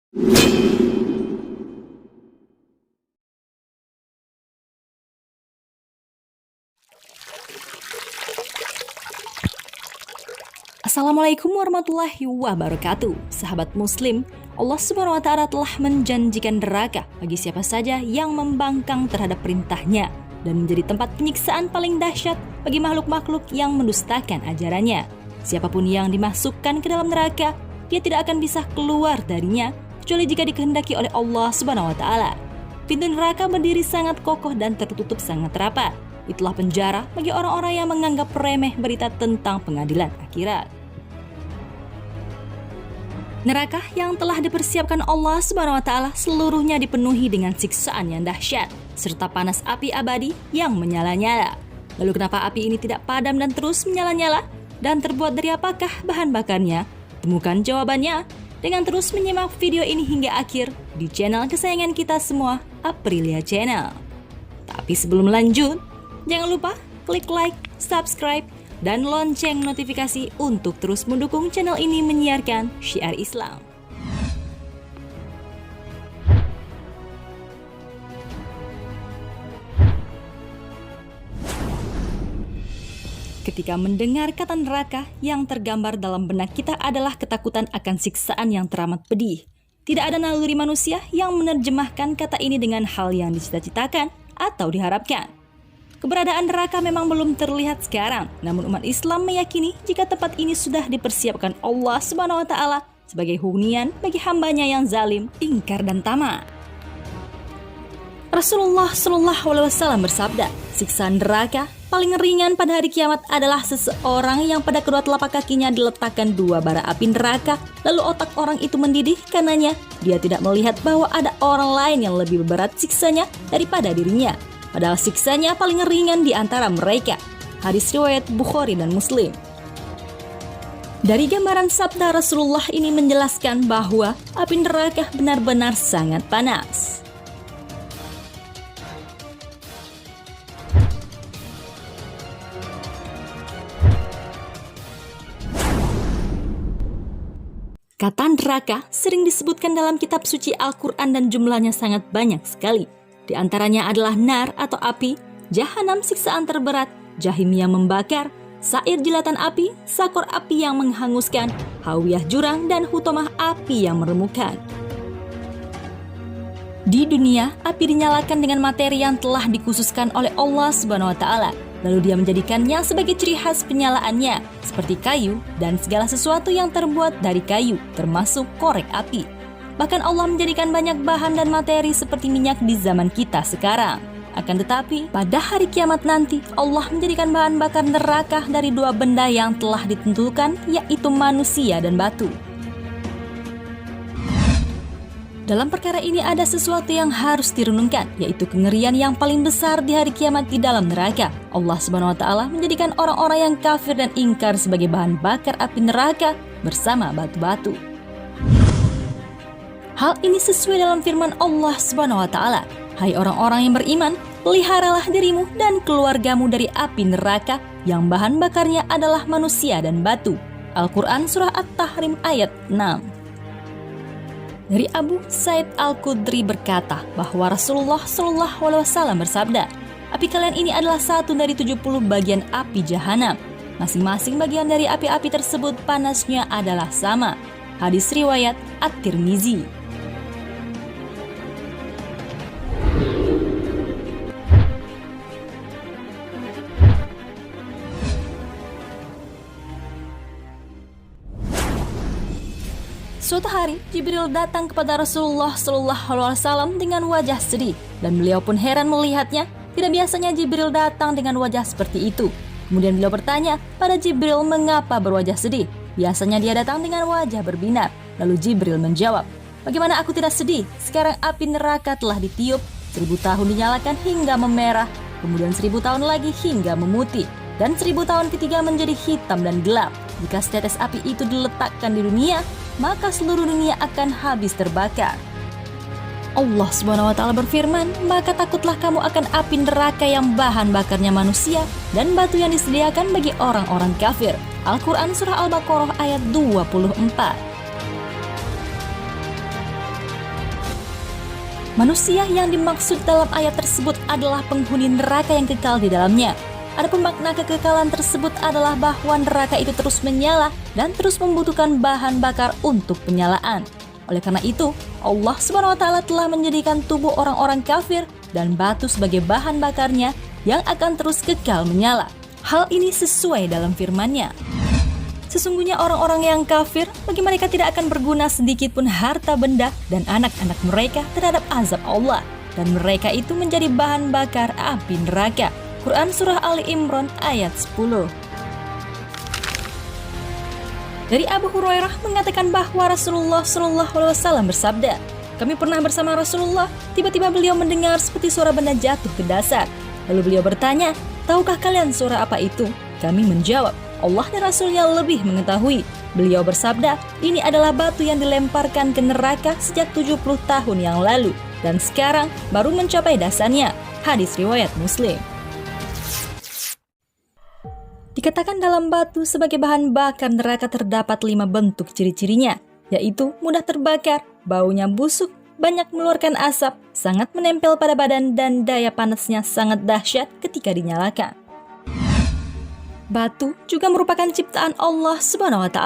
Assalamualaikum warahmatullahi wabarakatuh. Sahabat muslim, Allah Subhanahu wa Ta'ala telah menjanjikan neraka bagi siapa saja yang membangkang terhadap perintahnya dan menjadi tempat penyiksaan paling dahsyat bagi makhluk-makhluk yang mendustakan ajarannya. Siapapun yang dimasukkan ke dalam neraka, dia tidak akan bisa keluar darinya kecuali jika dikehendaki oleh Allah Subhanahu wa Ta'ala. Pintu neraka berdiri sangat kokoh dan tertutup sangat rapat. Itulah penjara bagi orang-orang yang menganggap remeh berita tentang pengadilan akhirat. Neraka yang telah dipersiapkan Allah Subhanahu wa Ta'ala seluruhnya dipenuhi dengan siksaan yang dahsyat serta panas api abadi yang menyala-nyala. Lalu kenapa api ini tidak padam dan terus menyala-nyala? Dan terbuat dari apakah bahan bakarnya? Temukan jawabannya dengan terus menyimak video ini hingga akhir di channel kesayangan kita semua, Aprilia Channel. Tapi sebelum lanjut, jangan lupa klik like, subscribe, dan lonceng notifikasi untuk terus mendukung channel ini menyiarkan syiar Islam. Ketika mendengar kata neraka, yang tergambar dalam benak kita adalah ketakutan akan siksaan yang teramat pedih. Tidak ada naluri manusia yang menerjemahkan kata ini dengan hal yang dicita-citakan atau diharapkan. Keberadaan neraka memang belum terlihat sekarang, namun umat Islam meyakini jika tempat ini sudah dipersiapkan Allah Subhanahu wa Ta'ala sebagai hunian bagi hambanya yang zalim, ingkar dan tamak. Rasulullah SAW bersabda, siksaan neraka paling ringan pada hari kiamat adalah seseorang yang pada kedua telapak kakinya diletakkan 2 bara api neraka, lalu otak orang itu mendidih karenanya dia tidak melihat bahwa ada orang lain yang lebih berat siksanya daripada dirinya. Padahal siksanya paling ringan di antara mereka. Hadis riwayat Bukhari dan Muslim. Dari gambaran sabda Rasulullah ini menjelaskan bahwa api neraka benar-benar sangat panas. Kata neraka sering disebutkan dalam kitab suci Al-Quran dan jumlahnya sangat banyak sekali. Di antaranya adalah nar atau api, jahanam siksaan terberat, jahim yang membakar, sair jilatan api, sakor api yang menghanguskan, hawiyah jurang, dan hutomah api yang meremukkan. Di dunia, api dinyalakan dengan materi yang telah dikhususkan oleh Allah Subhanahu wa Ta'ala. Lalu dia menjadikannya sebagai ciri khas penyalaannya, seperti kayu dan segala sesuatu yang terbuat dari kayu, termasuk korek api. Bahkan Allah menjadikan banyak bahan dan materi seperti minyak di zaman kita sekarang. Akan tetapi, pada hari kiamat nanti, Allah menjadikan bahan bakar neraka dari 2 benda yang telah ditentukan, yaitu manusia dan batu. Dalam perkara ini ada sesuatu yang harus direnungkan, yaitu kengerian yang paling besar di hari kiamat di dalam neraka. Allah Subhanahu wa Ta'ala menjadikan orang-orang yang kafir dan ingkar sebagai bahan bakar api neraka bersama batu-batu. Hal ini sesuai dalam firman Allah Subhanahu wa Ta'ala, hai orang-orang yang beriman, peliharalah dirimu dan keluargamu dari api neraka yang bahan bakarnya adalah manusia dan batu. Al-Quran Surah At-Tahrim ayat 6. Dari Abu Sa'id Al-Khudri berkata bahwa Rasulullah SAW bersabda, api kalian ini adalah satu dari 70 bagian api jahanam. Masing-masing bagian dari api-api tersebut panasnya adalah sama. Hadis riwayat At-Tirmizi. Suatu hari, Jibril datang kepada Rasulullah SAW dengan wajah sedih, dan beliau pun heran melihatnya. Tidak biasanya Jibril datang dengan wajah seperti itu. Kemudian beliau bertanya pada Jibril mengapa berwajah sedih. Biasanya dia datang dengan wajah berbinar. Lalu Jibril menjawab, bagaimana aku tidak sedih? Sekarang api neraka telah ditiup, 1000 tahun dinyalakan hingga memerah, kemudian 1000 tahun lagi hingga memutih, dan 1000 tahun ketiga menjadi hitam dan gelap. Jika setetes api itu diletakkan di dunia, maka seluruh dunia akan habis terbakar. Allah Subhanahu wa Ta'ala berfirman, maka takutlah kamu akan api neraka yang bahan bakarnya manusia dan batu yang disediakan bagi orang-orang kafir. Al-Quran Surah Al-Baqarah ayat 24. Manusia yang dimaksud dalam ayat tersebut adalah penghuni neraka yang kekal di dalamnya. Adapun makna kekekalan tersebut adalah bahwa neraka itu terus menyala dan terus membutuhkan bahan bakar untuk penyalaan. Oleh karena itu, Allah SWT telah menjadikan tubuh orang-orang kafir dan batu sebagai bahan bakarnya yang akan terus kekal menyala. Hal ini sesuai dalam firman-Nya. Sesungguhnya orang-orang yang kafir, bagi mereka tidak akan berguna sedikit pun harta benda dan anak-anak mereka terhadap azab Allah. Dan mereka itu menjadi bahan bakar api neraka. Quran Surah Ali Imran ayat 10. Dari Abu Hurairah mengatakan bahwa Rasulullah SAW bersabda, "Kami pernah bersama Rasulullah, tiba-tiba beliau mendengar seperti suara benda jatuh ke dasar. Lalu beliau bertanya, 'Tahukah kalian suara apa itu?' Kami menjawab, 'Allah dan Rasulnya lebih mengetahui.' Beliau bersabda, 'Ini adalah batu yang dilemparkan ke neraka sejak 70 tahun yang lalu, dan sekarang baru mencapai dasarnya.' Hadis riwayat Muslim. Dikatakan dalam batu sebagai bahan bakar neraka terdapat 5 bentuk ciri-cirinya, yaitu mudah terbakar, baunya busuk, banyak mengeluarkan asap, sangat menempel pada badan, dan daya panasnya sangat dahsyat ketika dinyalakan. Batu juga merupakan ciptaan Allah SWT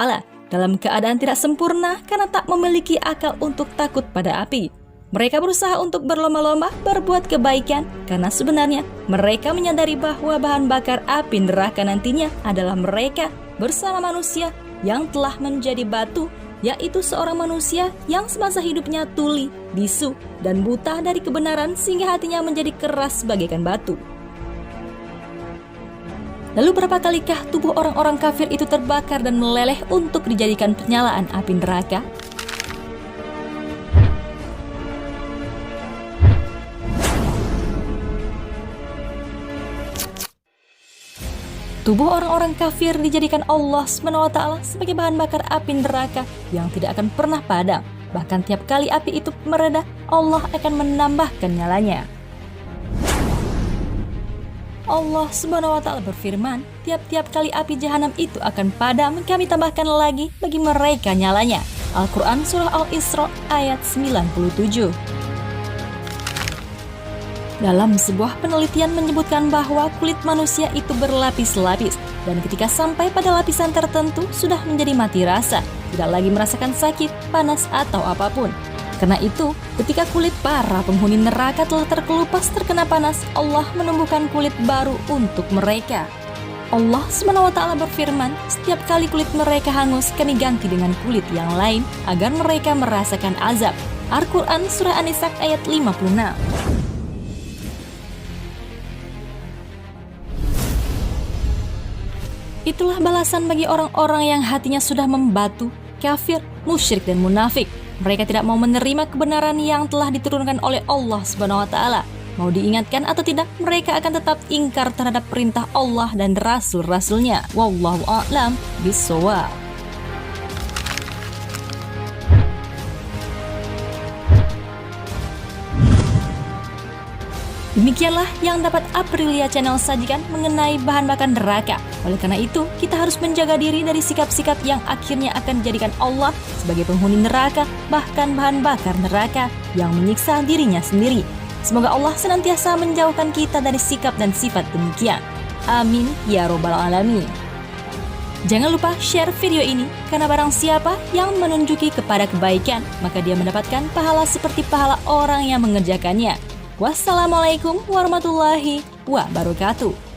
dalam keadaan tidak sempurna karena tak memiliki akal untuk takut pada api. Mereka berusaha untuk berlomba-lomba berbuat kebaikan karena sebenarnya mereka menyadari bahwa bahan bakar api neraka nantinya adalah mereka bersama manusia yang telah menjadi batu, yaitu seorang manusia yang semasa hidupnya tuli, bisu, dan buta dari kebenaran sehingga hatinya menjadi keras bagaikan batu. Lalu berapa kalikah tubuh orang-orang kafir itu terbakar dan meleleh untuk dijadikan penyalaan api neraka? Tubuh orang-orang kafir dijadikan Allah SWT sebagai bahan bakar api neraka yang tidak akan pernah padam. Bahkan tiap kali api itu mereda, Allah akan menambahkan nyalanya. Allah SWT berfirman, tiap-tiap kali api jahanam itu akan padam, kami tambahkan lagi bagi mereka nyalanya. Al-Quran Surah Al-Isra ayat 97. Dalam sebuah penelitian menyebutkan bahwa kulit manusia itu berlapis-lapis, dan ketika sampai pada lapisan tertentu sudah menjadi mati rasa, tidak lagi merasakan sakit, panas, atau apapun. Karena itu, ketika kulit para penghuni neraka telah terkelupas terkena panas, Allah menumbuhkan kulit baru untuk mereka. Allah SWT berfirman, setiap kali kulit mereka hangus, kami ganti dengan kulit yang lain agar mereka merasakan azab. Al-Quran Surah An-Nisa ayat 56. Itulah balasan bagi orang-orang yang hatinya sudah membatu, kafir, musyrik, dan munafik. Mereka tidak mau menerima kebenaran yang telah diturunkan oleh Allah SWT. Mau diingatkan atau tidak, mereka akan tetap ingkar terhadap perintah Allah dan Rasul-Rasulnya. Wallahu a'lam bishawab. Demikianlah yang dapat Aprilia Channel sajikan mengenai bahan bakar neraka. Oleh karena itu, kita harus menjaga diri dari sikap-sikap yang akhirnya akan dijadikan Allah sebagai penghuni neraka, bahkan bahan bakar neraka yang menyiksa dirinya sendiri. Semoga Allah senantiasa menjauhkan kita dari sikap dan sifat demikian. Amin ya robbal alamin. Jangan lupa share video ini, karena barang siapa yang menunjuki kepada kebaikan, maka dia mendapatkan pahala seperti pahala orang yang mengerjakannya. Wassalamualaikum warahmatullahi wabarakatuh.